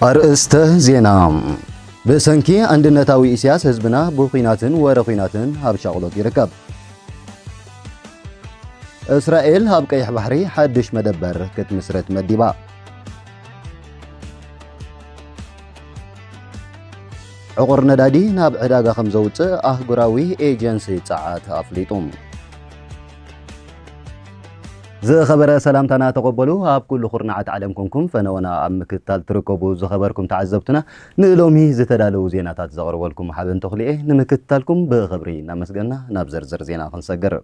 أرئسته زينا بسنكي عندنا تاوي إسياس حزبنا بوخيناتن ورخيناتن هاب شغلات يركب إسرائيل هاب كيح بحري حدش مدبر كتمسرت مدبا عقر ندادي ناب عداغا خمزوت أهقراوي إيجنسي ساعات أفليتهم زي خبر سلامتنا تقبلوا هاب كل خرنعات علمكم فنوانا أمكتال تركبوا زي خبركم تعذبتنا نقلومي زي تدالو زيناتات زغروا لكم حابين تخليه نمكتالكم بخبري نمسقنا نابزر زر زينا خنسقر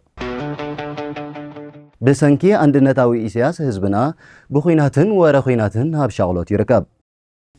بسنكي عندنا تاوي إسياس حزبنا بخيناتن ورخيناتن هاب شغلات يركب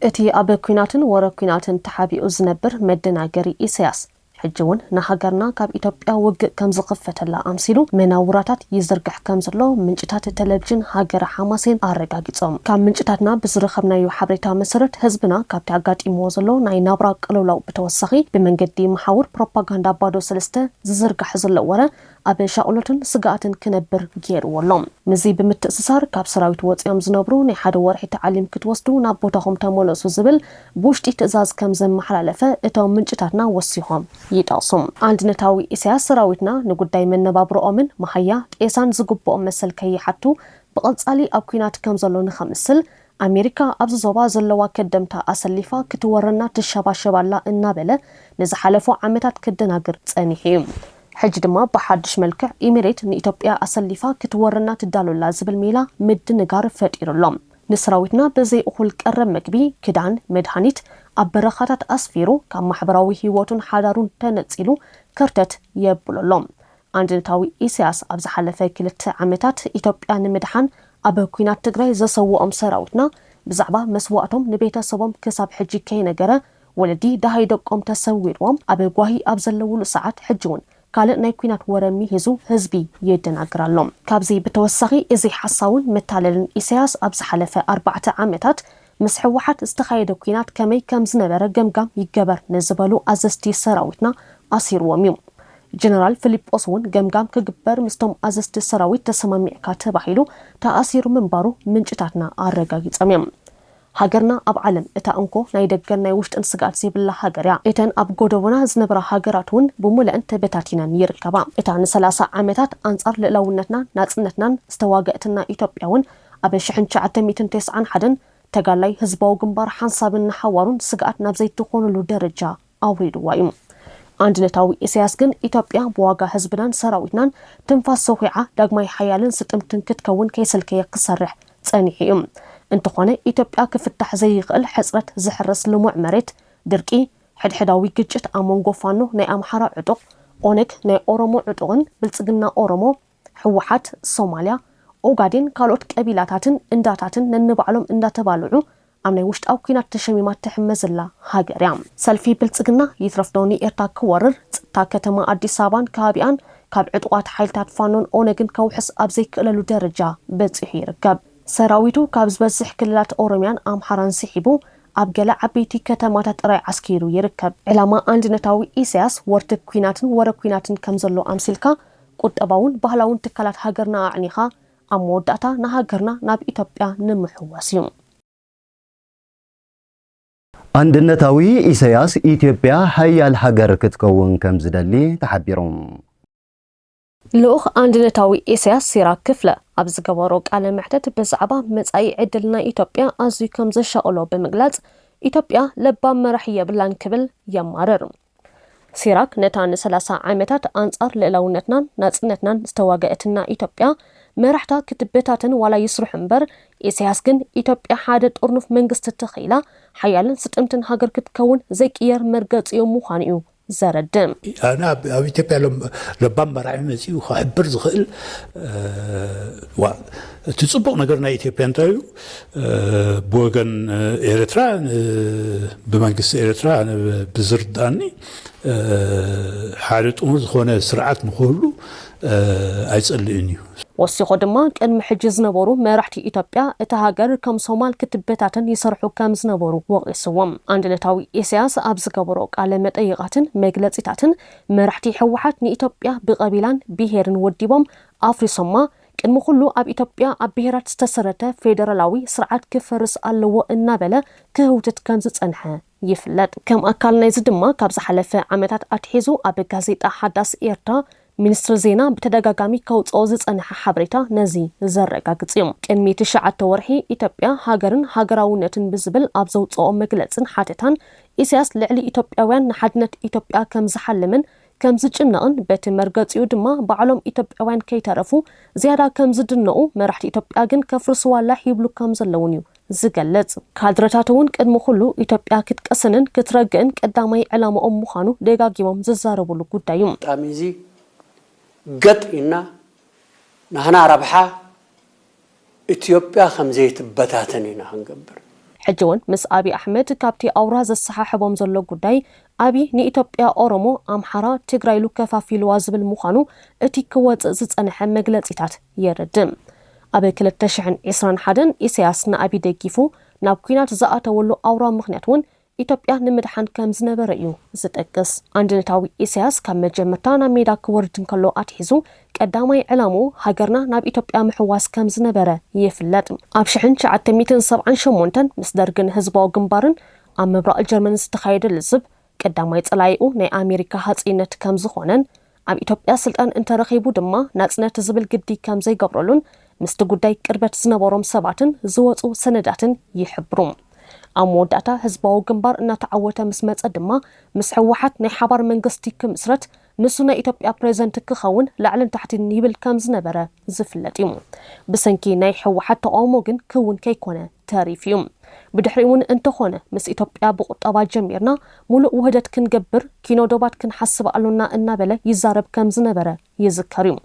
اتي أب كويناتن وركويناتن تحابي أزنبر مدنا جري إسياس حجون نهاجرنا كاب إثيوبيا وق كم زقفة الله أمثيلو مناوراتات يزرقح كم زلو من جتات التلفزيون هاجر حماسين أرجعيتهم كم من جتاتنا بزرخبنا يحبريتها مسرت حزبنا كاب تعقد إموزلو ناي نبرق لو بتوسخي بمنجدي محاور بروباغندا بادو سلسته زرقح زلو ورا أبي شاولتن سقاتن كنبر غير ولهم مزي بمتأسسار كاب سراويت وصيام زنبرو ني حدا ورحي تعلم كتوسدو نابوتاهم تمولسو زبل بوشتي تأزاز كم زم محلالفه اتو منجتاتنا وسيهم يتاصم عندنا تاوي إسياس سراويتنا نقول دايما نبابرو أمن محيا إيسان زقبو أمسل كي حتو بقلصالي أبكينات كم زلو نخمسل أمريكا أبز زوبا زلوا كدمتا أسليفا كتورنا تشابا شبالا النابلة نزحلفو عمتات كدناقر تانيحيم حج دما بحدش ملكع إميريت نإثيوبيا أسليفا كتورنا تدالو لازب الميلا مد نقار فتير اللوم نسراويتنا بزي أخول كرم مكبي كدان مدهانيت أبرخاتات أسفيرو كام محبراوي هيواتون حدارون تنتسيلو كرتت يبولو اللوم عندنا تاوي إسياس أبز حلفة كلت عمتات إثيوبيا نمدحان أبكوينات تقرأي زسوو أمسراويتنا بزعبا مسواتهم نبيتا صبام كساب حجي كي نقرأ ولدي دهاي دقوم تسويروام أبقواهي أبزلولو ساعات حجون قال نايكوينات ورمي هزو هزبي يدن أقرالهم كابزي بتوسخي إزي حصاون متاللن إسياس أبز حلفة 4 عامتات مسحوحات استخايدو كوينات كمي كمزنبر قمقام يقبر نزبالو أزستي سراويتنا أصير وميوم جنرال فيليب أصون قمقام كقبر مستم أزستي سراويت تسمامي كاتباحيلو تأصير منبارو من جتاتنا أرقاقيت أميم هاجرنا أب علم إتا أنكو نايدقنا يوشت انسقات زي بالله هاجريا إتان أب قدونا زنبرا هاجراتون بمولا انت بتاتينا يركبا إتان 3 عامتات أنصار للونتنا ناتنتنا استواقعتنا إثيوبياون أبي شحن شعتا 291 تقالي هزباو قنبار حنصابن حوارون سقات نابزي تخون له درجة أوريدو وايم عندنا تاوي إسياسكن إثيوبيا بواقع هزبنان سراويتنان تنفاس سوخيعة داقماي حيالن ستمتن كتكون كيسلكي قصرح تانيحيهم انتخوانا إثيوبيا كفتح زي يقل حسرت زحرس لموع مريت دركي حدحداوي ججت أمونغو فانو ناي أمحارا عدوق أونك ناي أورمو عدوغن بلتقنا أورمو حوحات صوماليا وقادين كالوت كابيلاتاتن انداتاتن ننبعلوم انداتبالعو أمناي وشت أو كينات تشميمات تحمزلا هاجريام سالفي بلتقنا يترفدوني إرتا كورر تاكتما أدي سابان كابيان كاب عدوات حيلتات فانون أونغن كوحس أبزيك إلالو درجة بزيحي ركاب سراويتو كابز بزح كلات أورميان أمحران سيحبو أبقلا عبيتي كتماتات راي عسكيرو يركب علما عندنا تاوي إسياس ورتك كويناتن ورا كويناتن كمزلو أمسلكا قد أباون بهلاون تكالات هاجرنا عنيخا أموداتا نهاجرنا ناب إثيوبيا نمحواسيوم عندنا تاوي إسياس إثيوبيا هيا الحجر كتكون كمزدلي تحبيرهم لوخ عندنا تاوي إسياس سيراك كفلة أبز قواروك على محتت بزعبا مزعي عدلنا إثيوبيا أزي كمز شاولو بمقلات إثيوبيا لبا مرحية بلان كبل يمارر سيراك نتان 3 عامتات أنصار للونتنا ناتنتنا استواقعتنا إثيوبيا مرحتا كتبتاتن ولا يسرح مبر إسياسكن إثيوبيا حادت أرنف منقست التخيلة حيالا ستمتن هاجر كتكون زي كيار مرقات يوم مخانيو زردم أنا إثيوبيا لبام مرعي مزيو خبر زخيل تتصبق نقرنا إثيوبيا نتايو بوغن إيرترا بمنقس إيرترا بزرداني حالة أمور زخونة سرعات نخولو أيسألينيو وسيخو دما كان محجز نبورو مرحتي إثيوبيا اتهاجر كم صومال كتبتاتن يسرحو كامز نبورو وقسوم عندنا تاوي إسياس أبز قبروك على متأيغاتن مجلسيتاتن مرحتي حوحات ني إثيوبيا بقبيلان بيهرن وديبهم أفري صما ቅድሚ ኩሉ ኣብ ኢትዮጵያ ኣብ ብሄራት ዝተሰረተ ፌደራላዊ ስርዓት ክፈርስ ኣለዎ እናበለ ክህውትት ከም ዝጸንሐ ይፍለጥ። ከም ኣካል ናይዚ ድማ ካብ ዝሓለፈ ዓመታት ኣትሒዙ ኣብ ጋዜጣ ሓዳስ ኤርትራ ሚኒስትሪ ዜና ብተደጋጋሚ ከውፅኦ ዝጸንሐ ሓበሬታ ነዚ ዘረጋግጽ እዩ። ቅድሚ 9 ወርሒ ኢትዮጵያ ሃገርን ሃገራውነትን ብዝብል ኣብ ዘውፅኦ መግለጽን ሓተታን ኢሳያስ ልዕሊ ኢትዮጵያውያን ንሓድነት ኢትዮጵያ ከም ዝሓልምን ከም ዝጭነቕን በቲ መርገፂኡ ድማ ባዕሎም ኢትዮጵያውያን ከይተረፉ ዝያዳ ከም ዝድነቑ መራሕቲ ኢትዮጵያ ግን ከፍርስዋላ ይብሉ ከም ዘለውን እዩ ዝገልጽ። ካድረታት እውን ቅድሚ ኩሉ ኢትዮጵያ ክትቀስንን ክትረግእን ቀዳማይ ዕላምኦም ምዃኑ ደጋጊሞም ዝዛረብሉ ጉዳይ እዩ። ጣሚዚ ገጥ ኢና ናህና ረብሓ ኢትዮጵያ ከም ዘይትበታተን ኢና ክንገብር ሕጂ እውን ምስ አብይ አሕመድ ካብቲ አውራ ዘሰሓሕቦም ዘሎ ጉዳይ አብይ ንኢትዮጵያ ኦሮሞ አምሓራ ትግራይ ሉ ከፋፊልዋ ዝብል ምዃኑ እቲ ክወፅእ ዝጸንሐ መግለጺታት የረድም። ኣብ 2021 ኢሳያስ ንአብይ ደጊፉ ናብ ኩናት ዝኣተወሉ አውራ ምኽንያት እውን ኢትዮጵያ ንምድሓን ከም ዝነበረ እዩ ዝጠቅስ። አንድነታዊ ኢሳያስ ካብ መጀመርታ ናብ ሜዳ ክወርድ እንከሎ ኣትሒዙ ቀዳማይ ዕላሙ ሃገርና ናብ ኢትዮጵያ ምሕዋስ ከም ዝነበረ ይፍለጥ። ኣብ 1978 ምስ ደርግን ህዝባዊ ግንባርን ኣብ ምብራቕ ጀርመን ዝተኻየደ ልዝብ ቀዳማይ ጸላይኡ ናይ ኣሜሪካ ሃጺነት ከም ዝኾነን ኣብ ኢትዮጵያ ስልጣን እንተረኺቡ ድማ ናጽነት ዝብል ግዲ ከም ዘይገብረሉን ምስቲ ጉዳይ ቅርበት ዝነበሮም ሰባትን ዝወፁ ሰነዳትን ይሕብሩ። ኣብ መወዳእታ ህዝባዊ ግንባር እናተዓወተ ምስ መጸ ድማ ምስ ሕወሓት ናይ ሓባር መንግስቲ ክምስረት ንሱ ናይ ኢትዮጵያ ፕሬዝደንት ክኸውን ላዕልን ታሕትን ይብል ከም ዝነበረ ዝፍለጥ እዩ። ብሰንኪ ናይ ሕወሓት ተቃውሞ ግን ክውን ከይኮነ ተሪፍ እዩ። ብድሕሪውን እንተኾነ ምስ ኢትዮጵያ ብቁጠባ ጀሚርና ሙሉእ ውህደት ክንገብር ኪኖዶባት ክንሓስብ ኣሉና እናበለ ይዛረብ ከም ዝነበረ ይዝከር እዩ።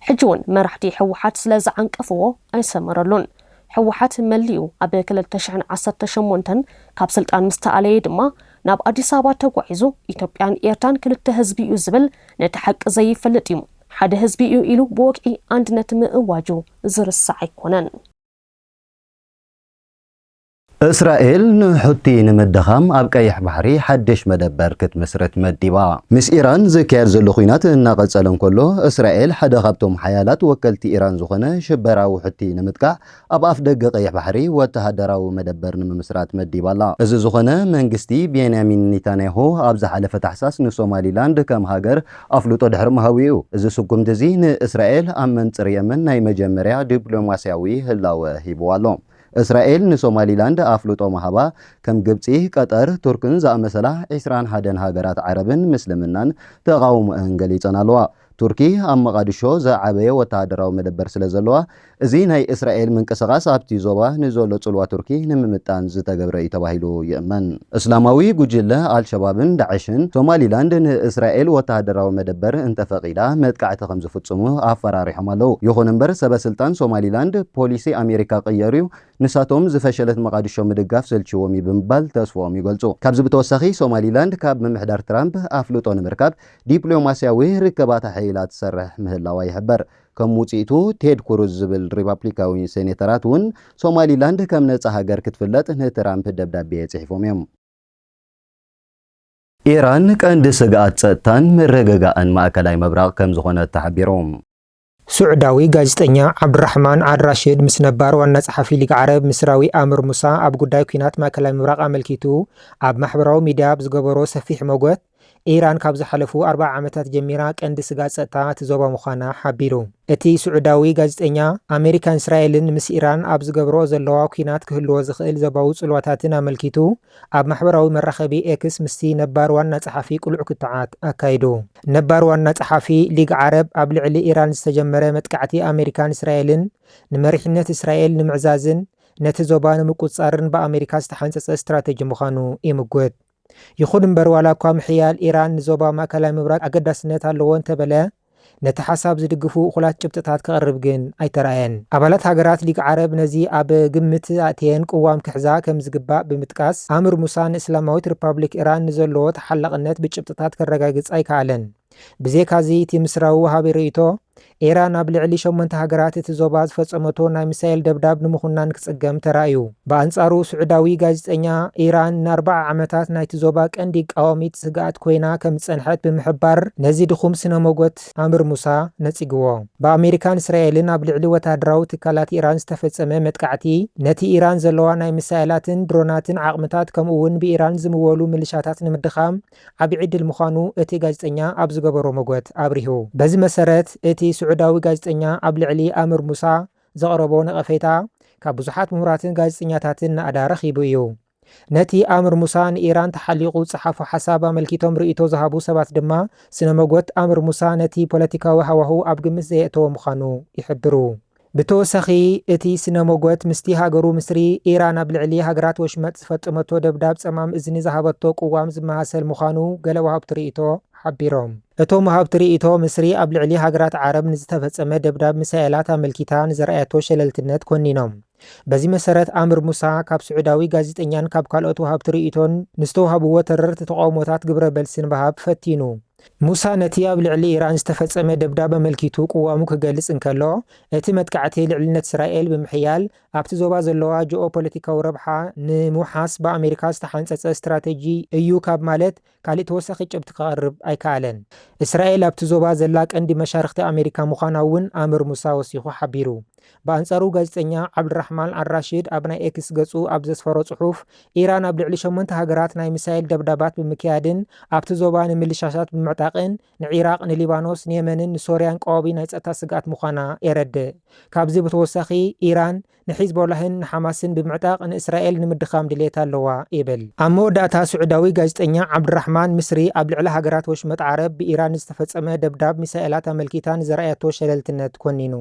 ሕጂ እውን መራሕቲ ሕወሓት ስለ ዝዓንቀፍዎ ኣይሰመረሉን። ሕወሓት መሊኡ ኣብ 2018 ካብ ስልጣን ምስተኣለየ ድማ ናብ አዲስ አበባ ተጓዒዙ ኢትዮጵያን ኤርትራን ክልተ ህዝቢ እዩ ዝብል ነቲ ሓቂ ዘይፈልጥ እዩ። ሓደ ህዝቢ እዩ ኢሉ ብወቅዒ አንድነት ምእዋጁ ዝርሳዕ ኣይኮነን። እስራኤል ንሑቲ ንምድኻም ኣብ ቀይሕ ባሕሪ ሓድሽ መደበር ክትመስረት መዲባ። ምስ ኢራን ዝካየድ ዘሎ ኩናት እናቐጸለ እንከሎ እስራኤል ሓደ ካብቶም ሓያላት ወከልቲ ኢራን ዝኾነ ሽበራዊ ሕቲ ንምጥቃዕ ኣብ ኣፍ ደገ ቀይሕ ባሕሪ ወተሃደራዊ መደበር ንምምስራት መዲባላ። እዚ ዝኾነ መንግስቲ ቤንያሚን ኔታንያሁ ኣብ ዝሓለፈ ታሕሳስ ንሶማሊላንድ ከም ሃገር ኣፍልጦ ድሕሪ ምሃቡ እዩ። እዚ ስጉምቲ እዚ ንእስራኤል ኣብ መንጽር የመን ናይ መጀመርያ ዲፕሎማስያዊ ህላወ ሂብዋ ኣሎ። እስራኤል ንሶማሊላንድ ኣፍልጦ መሃባ ከም ግብፂ፣ ቀጠር፣ ቱርክን ዝኣመሰላ 21 ሃገራት ዓረብን ምስልምናን ተቃውሞአን ገሊፀን ኣለዋ። ቱርኪ ኣብ መቃዲሾ ዝዓበየ ወተሃደራዊ መደበር ስለ ዘለዋ እዚ ናይ እስራኤል ምንቅስቓስ ኣብቲ ዞባ ንዘሎ ጽልዋ ቱርኪ ንምምጣን ዝተገብረ እዩ ተባሂሉ ይእመን። እስላማዊ ጉጅለ አልሸባብን ዳዕሽን ሶማሊላንድ ንእስራኤል ወተሃደራዊ መደበር እንተፈቂዳ መጥቃዕቲ ከም ዝፍጽሙ ኣፈራሪሖም ኣለዉ። ይኹን እምበር ሰበስልጣን ሶማሊላንድ ፖሊሲ ኣሜሪካ ቀየሩ ንሳቶም ዝፈሸለት መቃዲሾ ምድጋፍ ሰልችዎም ብምባል ተስፎኦም ይገልጹ። ካብዚ ብተወሳኺ ሶማሊላንድ ካብ ምምሕዳር ትራምፕ ኣፍልጦ ንምርካብ ዲፕሎማስያዊ ርክባት ሓይላ ትሰርሕ ምህላዋ ይሕበር። ከም ውጽኢቱ ቴድ ክሩዝ ዝብል ሪፐብሊካዊ ሴኔተራት እውን ሶማሊላንድ ከም ነጻ ሃገር ክትፍለጥ ንትራምፕ ደብዳቤ ጽሒፎም እዮም። ኢራን ቀንዲ ስግኣት ጸጥታን ምርግጋእን ማእከላይ ምብራቕ ከም ዝኾነ ተሓቢሮም። ሱዑዳዊ ጋዜጠኛ ዓብድራሕማን አልራሽድ ምስ ነባር ዋና ጸሓፊ ሊግ ዓረብ ምስራዊ ኣምር ሙሳ ኣብ ጉዳይ ኩናት ማእከላይ ምብራቕ ኣመልኪቱ ኣብ ማሕበራዊ ሚድያ ብዝገበሮ ሰፊሕ መጎት ኢራን ካብ ዝሓለፉ 40 ዓመታት ጀሚራ ቀንዲ ስጋት ጸጥታ ትዞባ ምዃና ሓቢሩ። እቲ ሱዑዳዊ ጋዜጠኛ ኣሜሪካን እስራኤልን ምስ ኢራን ኣብ ዝገብሮ ዘለዋ ኩናት ክህልዎ ዝኽእል ዘባዊ ጽልዋታትን ኣመልኪቱ ኣብ ማሕበራዊ መራኸቢ ኤክስ ምስቲ ነባር ዋና ጸሓፊ ቁልዕ ክትዓት ኣካይዱ። ነባር ዋና ጸሓፊ ሊግ ዓረብ ኣብ ልዕሊ ኢራን ዝተጀመረ መጥቃዕቲ ኣሜሪካን እስራኤልን ንመሪሕነት እስራኤል ንምዕዛዝን ነቲ ዞባ ንምቁጻርን ብኣሜሪካ ዝተሓንጸጸ ስትራቴጂ ምዃኑ ይምጎት። ይኹን እምበር ዋላ እኳ ምሕያል ኢራን ንዞባ ማእከላይ ምብራቅ ኣገዳስነት ኣለዎ እንተበለ ነቲ ሓሳብ ዝድግፉ እኹላት ጭብጥታት ክቐርብ ግን ኣይተረኣየን። ኣባላት ሃገራት ሊግ ዓረብ ነዚ ኣብ ግምት ኣእትየን ቅዋም ክሕዛ ከም ዝግባእ ብምጥቃስ ኣምር ሙሳ ንእስላማዊት ሪፐብሊክ ኢራን ንዘለዎ ተሓላቕነት ብጭብጥታት ከረጋግጽ ኣይከኣለን። ብዘይካዚ እቲ ምስራዊ ወሃቢ ርእይቶ ኢራን ኣብ ልዕሊ 8 ሃገራት እቲ ዞባ ዝፈጸመቶ ናይ ሚሳኤል ደብዳብ ንምኹናን ክጽገም ተራእዩ። ብኣንጻሩ ስዑዳዊ ጋዜጠኛ ኢራን ን40 ዓመታት ናይቲ ዞባ ቀንዲ ቃዋሚት ስጋኣት ኮይና ከም ዝጸንሐት ብምሕባር ነዚ ድኹም ስነ መጎት ኣምር ሙሳ ነጺግዎ። ብኣሜሪካን እስራኤልን ኣብ ልዕሊ ወታደራዊ ትካላት ኢራን ዝተፈጸመ መጥቃዕቲ ነቲ ኢራን ዘለዋ ናይ ሚሳኤላትን ድሮናትን ዓቕምታት ከምኡ እውን ብኢራን ዝምወሉ ምልሻታት ንምድኻም ዓብዪ ዕድል ምዃኑ እቲ ጋዜጠኛ ኣብ ዝገበሮ መጎት ኣብሪሁ። በዚ መሰረት እቲ ስዑዳዊ ጋዜጠኛ ኣብ ልዕሊ ኣምር ሙሳ ዘቕረቦ ነቐፌታ ካብ ብዙሓት ምሁራትን ጋዜጠኛታትን ናኣዳ ረኺቡ እዩ። ነቲ ኣምር ሙሳ ንኢራን ተሓሊቑ ዝፀሓፉ ሓሳብ ኣመልኪቶም ርእይቶ ዝሃቡ ሰባት ድማ ስነ መጎት ኣምር ሙሳ ነቲ ፖለቲካዊ ሃዋህው ኣብ ግምት ዘየእተዎ ምዃኑ ይሕብሩ። ብተወሳኺ እቲ ስነ መጎት ምስቲ ሃገሩ ምስሪ ኢራን ኣብ ልዕሊ ሃገራት ወሽመጥ ዝፈጥመቶ ደብዳብ ጸማም እዝኒ ዝሃበቶ ቅዋም ዝመሃሰል ምዃኑ ገለ ወሃብቲ ርእይቶ ሓቢሮም። እቶም ወሃብቲ ርእይቶ ምስሪ ኣብ ልዕሊ ሃገራት ዓረብ ንዝተፈጸመ ደብዳብ ሚሳኤላት ኣመልኪታ ንዘርኣያቶ ሸለልትነት ኮኒኖም። በዚ መሰረት ኣምር ሙሳ ካብ ስዑዳዊ ጋዜጠኛን ካብ ካልኦት ወሃብቲ ርእይቶን ንዝተዋሃብዎ ተረርቲ ተቃውሞታት ግብረ በልስን ምሃብ ፈቲኑ። ሙሳ ነቲ ኣብ ልዕሊ ኢራን ዝተፈጸመ ደብዳብ ኣመልኪቱ ቅዋሙ ክገልጽ እንከሎ እቲ መጥቃዕቲ ልዕልነት እስራኤል ብምሕያል ኣብቲ ዞባ ዘለዋ ጂኦ ፖለቲካዊ ረብሓ ንምውሓስ ብኣሜሪካ ዝተሓንጸጸ ስትራቴጂ እዩ ካብ ማለት ካልእ ተወሳኺ ጭብቲ ክቐርብ ኣይከኣለን። እስራኤል ኣብቲ ዞባ ዘላ ቀንዲ መሻርክቲ ኣሜሪካ ምዃና እውን ኣምር ሙሳ ወሲኹ ሓቢሩ። በአንጻሩ ጋዜጠኛ ዓብድራሕማን አራሺድ ኣብ ናይ ኤክስ ገጹ ኣብ ዘስፈሮ ጽሑፍ ኢራን ኣብ ልዕሊ 8 ሃገራት ናይ ሚሳኤል ደብዳባት ብምክያድን ኣብቲ ዞባ ንምልሻሻት ብምዕጣቕን ንዒራቅ፣ ንሊባኖስ፣ ንየመንን ንሶርያን ቀዋቢ ናይ ጸጥታ ስጋኣት ምዃና የረድእ። ካብዚ ብተወሳኺ ኢራን ንሒዝቦላህን ንሓማስን ብምዕጣቕ ንእስራኤል ንምድኻም ድሌት ኣለዋ ይብል። ኣብ መወዳእታ ስዑዳዊ ጋዜጠኛ ዓብድራሕማን ምስሪ ኣብ ልዕሊ ሃገራት ወሽመጥ ዓረብ ብኢራን ዝተፈጸመ ደብዳብ ሚሳኤላት ኣመልኪታን ዘርኣያቶ ሸለልትነት ኮኒኑ።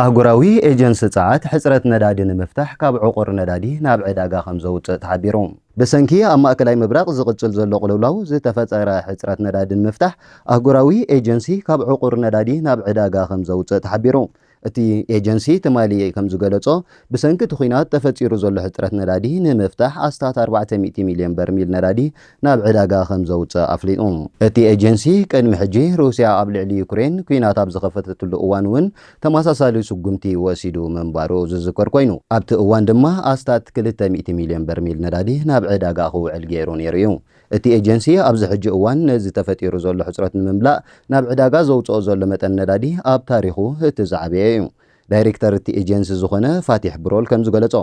ኣህጉራዊ ኤጀንሲ ጸዓት ሕጽረት ነዳዲ ንምፍታሕ ካብ ዕቑር ነዳዲ ናብ ዕዳጋ ከም ዘውፅእ ተሓቢሮም። ብሰንኪ ኣብ ማእከላይ ምብራቕ ዝቕጽል ዘሎ ቁልውላው ዝተፈጸረ ሕጽረት ነዳዲ ንምፍታሕ ኣህጉራዊ ኤጀንሲ ካብ ዕቑር ነዳዲ ናብ ዕዳጋ ከም ዘውፅእ ተሓቢሮም። እቲ ኤጀንሲ ትማሊ ከም ዝገለጾ ብሰንኪ እቲ ኩናት ተፈጺሩ ዘሎ ሕጽረት ነዳዲ ንምፍታሕ ኣስታት 400 ሚልዮን በርሚል ነዳዲ ናብ ዕዳጋ ከም ዘውፅእ ኣፍሊጦም። እቲ ኤጀንሲ ቅድሚ ሕጂ ሩስያ ኣብ ልዕሊ ዩክሬን ኩናት ኣብ ዝኸፈተትሉ እዋን እውን ተመሳሳሊ ስጉምቲ ወሲዱ ምንባሩ ዝዝከር ኮይኑ ኣብቲ እዋን ድማ ኣስታት 200 ሚልዮን በርሚል ነዳዲ ናብ ዕዳጋ ክውዕል ገይሩ ነይሩ እዩ። እቲ ኤጀንሲ ኣብዚ ሕጂ እዋን ነዚ ተፈጢሩ ዘሎ ሕጽረት ንምምላእ ናብ ዕዳጋ ዘውፅኦ ዘሎ መጠን ነዳዲ ኣብ ታሪኹ እቲ ዝዓበየ እዩ። ዳይሬክተር እቲ ኤጀንሲ ዝኾነ ፋቲሕ ብሮል ከም ዝገለጾ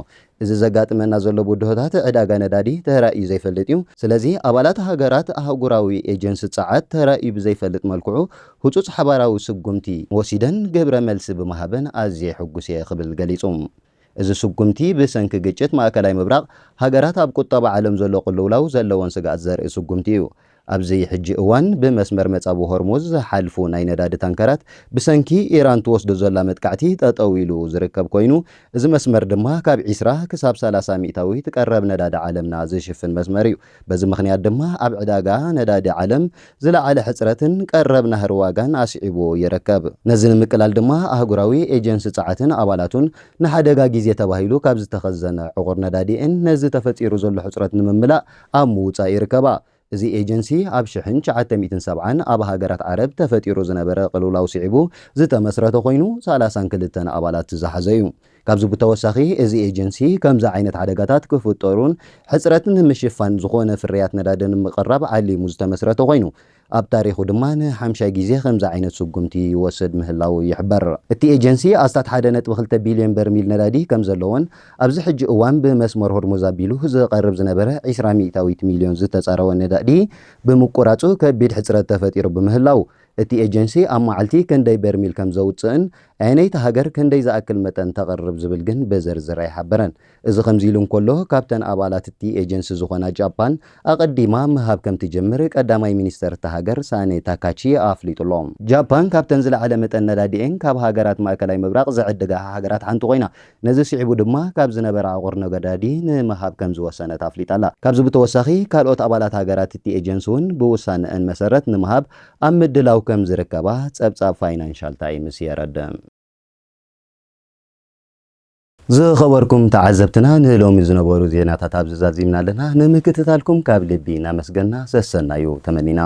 እዚ ዘጋጥመና ዘሎ ውድሆታት ዕዳጋ ነዳዲ ተራእዩ ዘይፈልጥ እዩ። ስለዚ ኣባላት ሃገራት ኣህጉራዊ ኤጀንሲ ጸዓት ተራእዩ ብዘይፈልጥ መልክዑ ህጹጽ ሓባራዊ ስጉምቲ ወሲደን ግብረ መልሲ ብምሃበን ኣዝየ ሕጉስ እየ ክብል ገሊጹ። እዚ ስጉምቲ ብሰንኪ ግጭት ማእከላይ ምብራቕ ሃገራት ኣብ ቁጠባ ዓለም ዘሎ ቁልውላው ዘለዎን ስጋኣት ዘርኢ ስጉምቲ እዩ። ኣብዚ ሕጂ እዋን ብመስመር መጻቡ ሆርሙዝ ዝሓልፉ ናይ ነዳዲ ታንከራት ብሰንኪ ኢራን ትወስዶ ዘላ መጥቃዕቲ ጠጠው ኢሉ ዝርከብ ኮይኑ እዚ መስመር ድማ ካብ 20 ክሳብ 30 ሚእታዊ ትቀረብ ነዳዲ ዓለምና ዝሽፍን መስመር እዩ። በዚ ምኽንያት ድማ ኣብ ዕዳጋ ነዳዲ ዓለም ዝለዓለ ሕጽረትን ቀረብ ናህሪ ዋጋን ኣስዒቡ ይርከብ። ነዚ ንምቅላል ድማ ኣህጉራዊ ኤጀንሲ ጸዓትን ኣባላቱን ንሓደጋ ግዜ ተባሂሉ ካብ ዝተኸዘነ ዕቑር ነዳዲን ነዚ ተፈጺሩ ዘሎ ሕጽረት ንምምላእ ኣብ ምውጻእ ይርከባ። እዚ ኤጀንሲ ኣብ 1970 ኣብ ሃገራት ዓረብ ተፈጢሩ ዝነበረ ቅልውላው ስዒቡ ዝተመስረተ ኮይኑ 32 ኣባላት ዝሓዘ እዩ። ካብዚ ብተወሳኺ እዚ ኤጀንሲ ከምዚ ዓይነት ሓደጋታት ክፍጠሩን ሕጽረትን ንምሽፋን ዝኾነ ፍርያት ነዳዲ ንምቕራብ ዓሊሙ ዝተመስረተ ኮይኑ ኣብ ታሪኹ ድማ ን50 ግዜ ከምዚ ዓይነት ስጉምቲ ይወስድ ምህላው ይሕበር። እቲ ኤጀንሲ ኣስታት 1.2 ቢልዮን በርሚል ነዳዲ ከም ዘለዎን ኣብዚ ሕጂ እዋን ብመስመር ሆርሙዝ ኣቢሉ ዝቐርብ ዝነበረ 20 ሚልዮን ዝተጻረወ ነዳዲ ብምቁራጹ ከቢድ ሕጽረት ተፈጢሩ ብምህላው እቲ ኤጀንሲ ኣብ መዓልቲ ክንደይ በርሚል ከም ዘውፅእን ዓይነይቲ ሃገር ክንደይ ዝኣክል መጠን ተቐርብ ዝብል ግን ብዝርዝር ኣይሓበረን። እዚ ከምዚ ኢሉ እንከሎ ካብተን ኣባላት እቲ ኤጀንሲ ዝኾና ጃፓን ኣቐዲማ ምሃብ ከም ትጀምር ቀዳማይ ሚኒስተር እታ ሃገር ሳኔ ታካቺ ኣፍሊጡሎም። ጃፓን ካብተን ዝለዓለ መጠን ነዳዲአን ካብ ሃገራት ማእከላይ ምብራቕ ዝዕድጋ ሃገራት ሓንቲ ኮይና ነዚ ስዒቡ ድማ ካብ ዝነበረ ዕቑር ነዳዲ ንምሃብ ከም ዝወሰነት ኣፍሊጣላ። ካብዚ ብተወሳኺ ካልኦት ኣባላት ሃገራት እቲ ኤጀንሲ እውን ብውሳነአን መሰረት ንምሃብ ኣብ ምድላው ከም ዝርከባ ጸብጻብ ፋይናንሻል ታይምስ የረድእ። ዝኸበርኩም ተዓዘብትና ንሎሚ ዝነበሩ ዜናታት ኣብዚ ዛዚምና ኣለና። ንምክትታልኩም ካብ ልቢ እናመስገና ሰሰናዩ ተመኒና